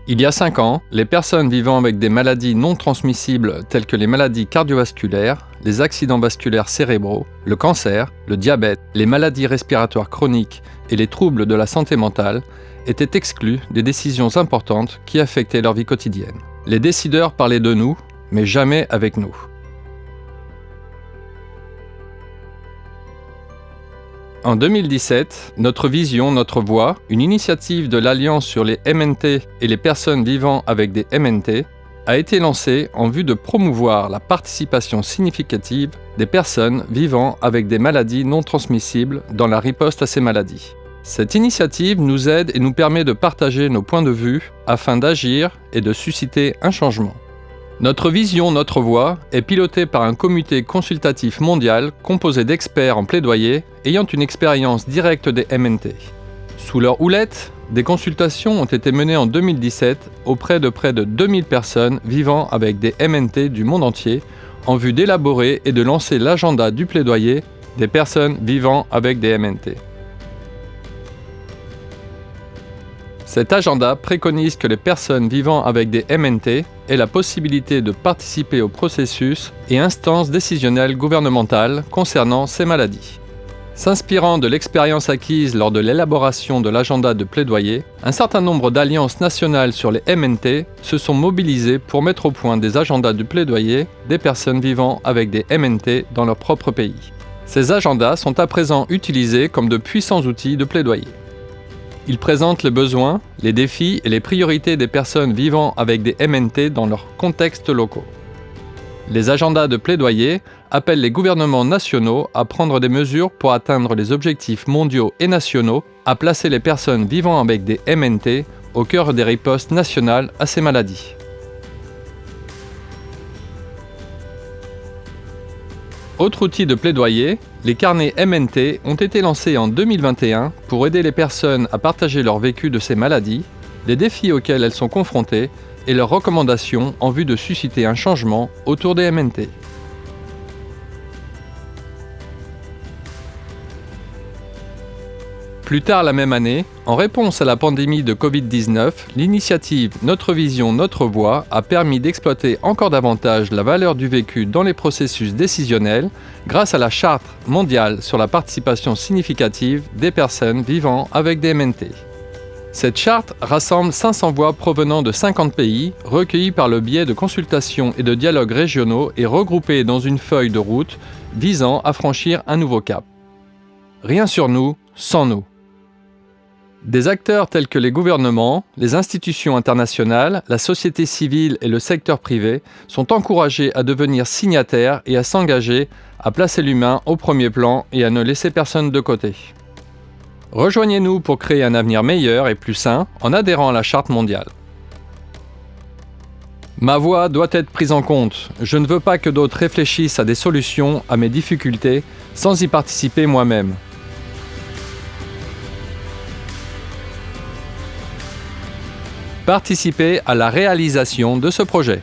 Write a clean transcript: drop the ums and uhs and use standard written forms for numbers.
Il y a 5 ans, les personnes vivant avec des maladies non transmissibles telles que les maladies cardiovasculaires, les accidents vasculaires cérébraux, le cancer, le diabète, les maladies respiratoires chroniques et les troubles de la santé mentale étaient exclus des décisions importantes qui affectaient leur vie quotidienne. Les décideurs parlaient de nous, mais jamais avec nous. En 2017, Notre Vision, Notre Voix, une initiative de l'Alliance sur les MNT et les personnes vivant avec des MNT, a été lancée en vue de promouvoir la participation significative des personnes vivant avec des maladies non transmissibles dans la riposte à ces maladies. Cette initiative nous aide et nous permet de partager nos points de vue afin d'agir et de susciter un changement. Notre Vision, Notre Voix est pilotée par un comité consultatif mondial composé d'experts en plaidoyer ayant une expérience directe des MNT. Sous leur houlette, des consultations ont été menées en 2017 auprès de près de 2000 personnes vivant avec des MNT du monde entier en vue d'élaborer et de lancer l'agenda du plaidoyer des personnes vivant avec des MNT. Cet agenda préconise que les personnes vivant avec des MNT aient la possibilité de participer au processus et instances décisionnelles gouvernementales concernant ces maladies. S'inspirant de l'expérience acquise lors de l'élaboration de l'agenda de plaidoyer, un certain nombre d'alliances nationales sur les MNT se sont mobilisées pour mettre au point des agendas de plaidoyer des personnes vivant avec des MNT dans leur propre pays. Ces agendas sont à présent utilisés comme de puissants outils de plaidoyer. Ils présentent les besoins, les défis et les priorités des personnes vivant avec des MNT dans leurs contextes locaux. Les agendas de plaidoyer appellent les gouvernements nationaux à prendre des mesures pour atteindre les objectifs mondiaux et nationaux, à placer les personnes vivant avec des MNT au cœur des ripostes nationales à ces maladies. Autre outil de plaidoyer, les carnets MNT ont été lancés en 2021 pour aider les personnes à partager leur vécu de ces maladies, les défis auxquels elles sont confrontées et leurs recommandations en vue de susciter un changement autour des MNT. Plus tard la même année, en réponse à la pandémie de Covid-19, l'initiative Notre Vision, Notre Voix a permis d'exploiter encore davantage la valeur du vécu dans les processus décisionnels grâce à la Charte mondiale sur la participation significative des personnes vivant avec des MNT. Cette charte rassemble 500 voix provenant de 50 pays, recueillies par le biais de consultations et de dialogues régionaux et regroupées dans une feuille de route visant à franchir un nouveau cap. Rien sur nous, sans nous. Des acteurs tels que les gouvernements, les institutions internationales, la société civile et le secteur privé sont encouragés à devenir signataires et à s'engager à placer l'humain au premier plan et à ne laisser personne de côté. Rejoignez-nous pour créer un avenir meilleur et plus sain en adhérant à la Charte mondiale. Ma voix doit être prise en compte. Je ne veux pas que d'autres réfléchissent à des solutions à mes difficultés sans y participer moi-même. Participez à la réalisation de ce projet.